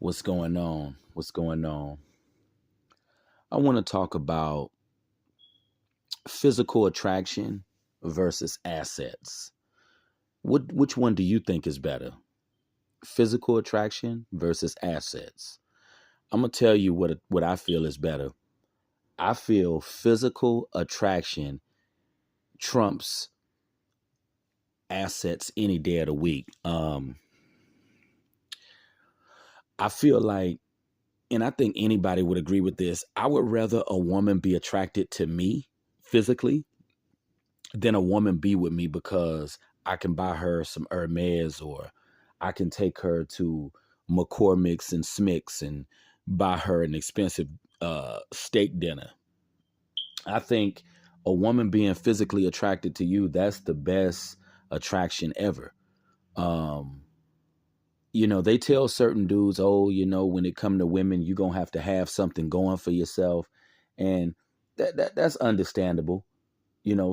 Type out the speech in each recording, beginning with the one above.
What's going on? What's going on? I want to talk about physical attraction versus assets. Which one do you think is better? Physical attraction versus assets. I'm gonna tell you what I feel is better. I feel physical attraction trumps assets any day of the week. I feel like, and I think anybody would agree with this. I would rather a woman be attracted to me physically than a woman be with me because I can buy her some Hermes, or I can take her to McCormick's and Smith's and buy her an expensive steak dinner. I think a woman being physically attracted to you, that's the best attraction ever. Um, they tell certain dudes, oh, when it come to women, you're going to have something going for yourself. And that's understandable.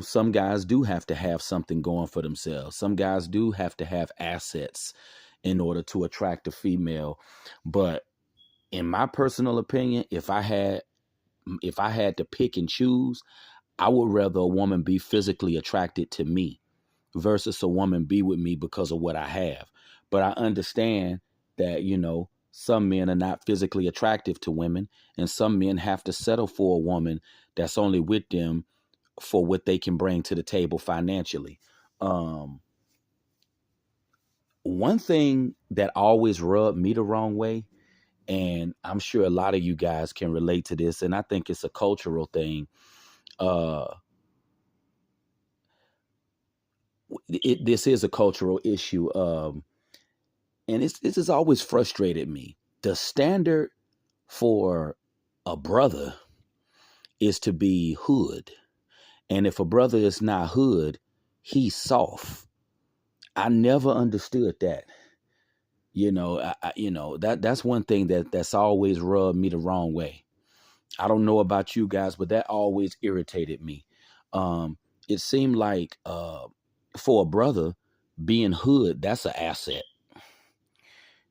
Some guys do have to have something going for themselves. Some guys do have to have assets in order to attract a female. But in my personal opinion, if I had to pick and choose, I would rather a woman be physically attracted to me versus a woman be with me because of what I have. But I understand that, some men are not physically attractive to women, and some men have to settle for a woman that's only with them for what they can bring to the table financially. Um, One thing that always rubbed me the wrong way, and I'm sure a lot of you guys can relate to this, and I think it's a cultural thing. Uh, this is a cultural issue, and this has always frustrated me. The standard for a brother is to be hood, and if a brother is not hood, he's soft. I never understood that. That's one thing that's always rubbed me the wrong way. I don't know about you guys, but that always irritated me. um it seemed like for a brother, being hood, that's an asset.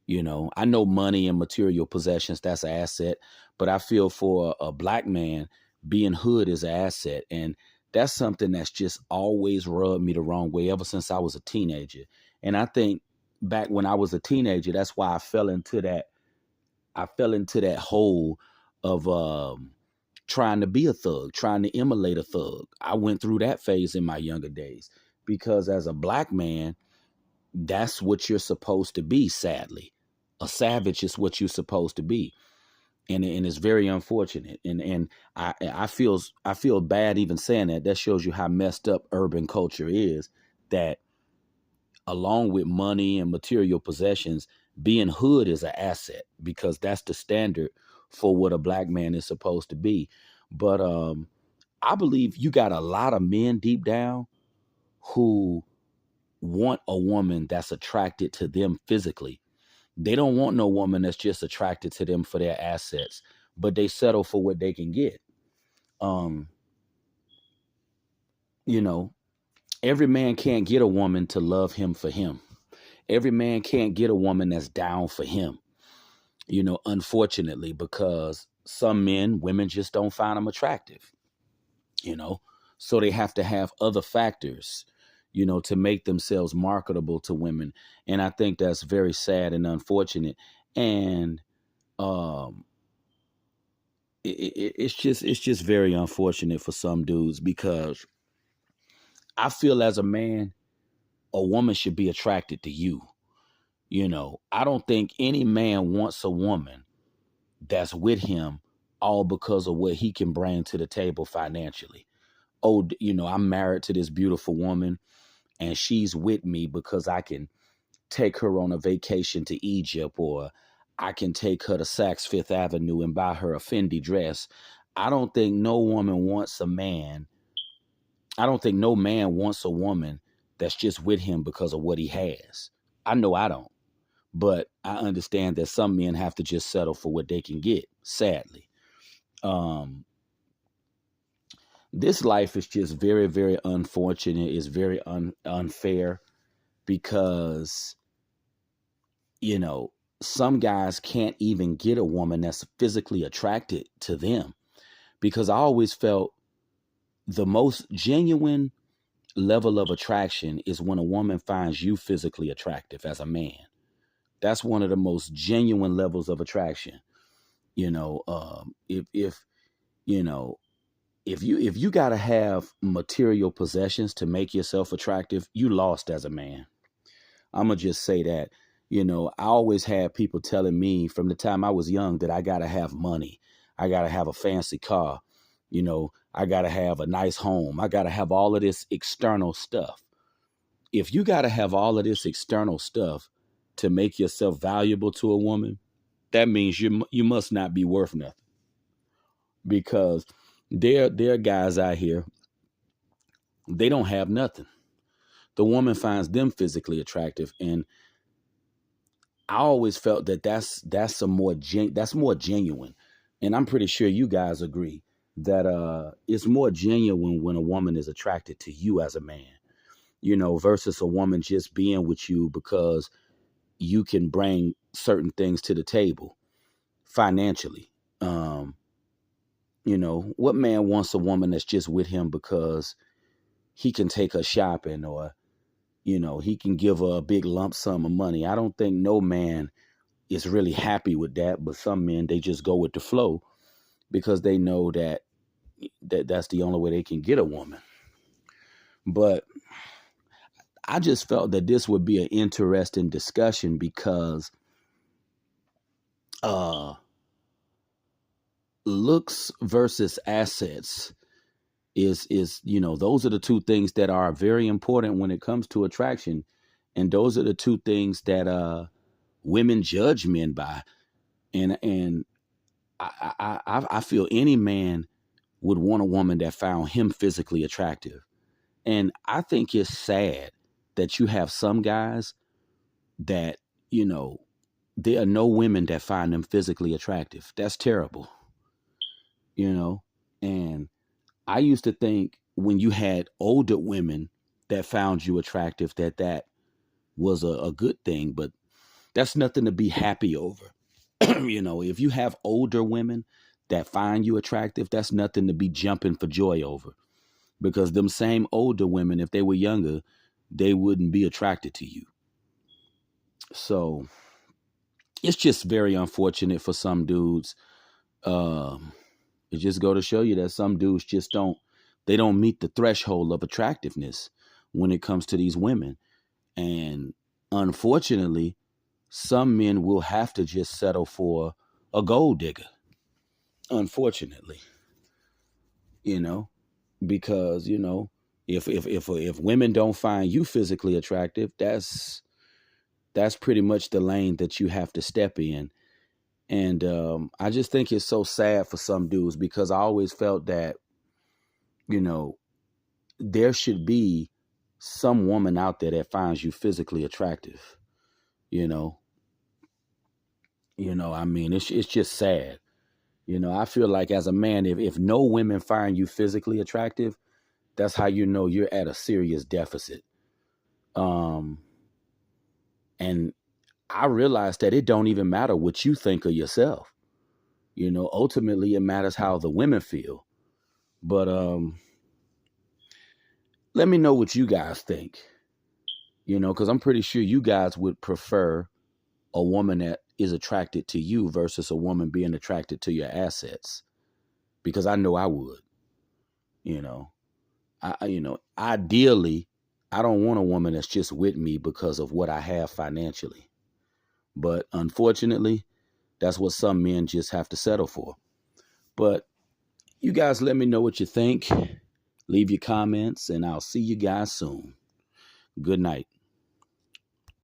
I know money and material possessions, that's an asset, but I feel for a black man, being hood is an asset. And that's something that's just always rubbed me the wrong way ever since I was a teenager. And I think back when I was a teenager, that's why I fell into that hole of trying to be a thug, trying to emulate a thug. I went through that phase in my younger days because as a black man, that's what you're supposed to be, sadly. A savage is what you're supposed to be. And it's very unfortunate. And I feel bad even saying that. That shows you how messed up urban culture is, that along with money and material possessions, being hood is an asset because that's the standard for what a black man is supposed to be. But I believe you got a lot of men deep down who want a woman that's attracted to them physically. They don't want no woman that's just attracted to them for their assets, but they settle for what they can get. Um, you know, every man can't get a woman to love him for him. Every man can't get a woman that's down for him, unfortunately, because some men, women just don't find them attractive, you know, so they have to have other factors, to make themselves marketable to women. And I think that's very sad and unfortunate. And um, it's just very unfortunate for some dudes because I feel as a man, a woman should be attracted to you. I don't think any man wants a woman that's with him all because of what he can bring to the table financially. Oh, I'm married to this beautiful woman and she's with me because I can take her on a vacation to Egypt, or I can take her to Saks Fifth Avenue and buy her a Fendi dress. I don't think no woman wants a man. I don't think no man wants a woman that's just with him because of what he has. I know I don't. But I understand that some men have to just settle for what they can get, sadly. Um, this life is just very, very unfortunate. It's very unfair because, you know, some guys can't even get a woman that's physically attracted to them, because I always felt the most genuine level of attraction is when a woman finds you physically attractive as a man. That's one of the most genuine levels of attraction. If you know, if you got to have material possessions to make yourself attractive, you lost as a man. I'm gonna just say that. I always had people telling me from the time I was young that I gotta have money, I gotta have a fancy car, I gotta have a nice home, I gotta have all of this external stuff. If you gotta have all of this external stuff to make yourself valuable to a woman, that means you must not be worth nothing. Because there are guys out here, they don't have nothing. The woman finds them physically attractive, and I always felt that that's more genuine, and I'm pretty sure you guys agree that it's more genuine when a woman is attracted to you as a man, versus a woman just being with you because you can bring certain things to the table financially. What man wants a woman that's just with him because he can take her shopping, or he can give her a big lump sum of money? I don't think no man is really happy with that, but some men, they just go with the flow because they know that's the only way they can get a woman. But I just felt that this would be an interesting discussion because looks versus assets is those are the two things that are very important when it comes to attraction, and those are the two things that women judge men by. And I feel any man would want a woman that found him physically attractive. And I think it's sad that you have some guys that, there are no women that find them physically attractive. That's terrible. And I used to think when you had older women that found you attractive, that was a good thing, but that's nothing to be happy over. If you have older women that find you attractive, that's nothing to be jumping for joy over, because them same older women, if they were younger, they wouldn't be attracted to you. So it's just very unfortunate for some dudes. It just go to show you that some dudes just don't meet the threshold of attractiveness when it comes to these women. And unfortunately, some men will have to just settle for a gold digger. Unfortunately, because if women don't find you physically attractive, that's pretty much the lane that you have to step in. And I just think it's so sad for some dudes, because I always felt that there should be some woman out there that finds you physically attractive. I mean, it's just sad. I feel like as a man, if no women find you physically attractive, that's how you know you're at a serious deficit. And I realized that it don't even matter what you think of yourself. Ultimately it matters how the women feel. But let me know what you guys think. Because I'm pretty sure you guys would prefer a woman that is attracted to you versus a woman being attracted to your assets. Because I know I would. Ideally, I don't want a woman that's just with me because of what I have financially. But unfortunately, that's what some men just have to settle for. But you guys let me know what you think. Leave your comments, and I'll see you guys soon. Good night.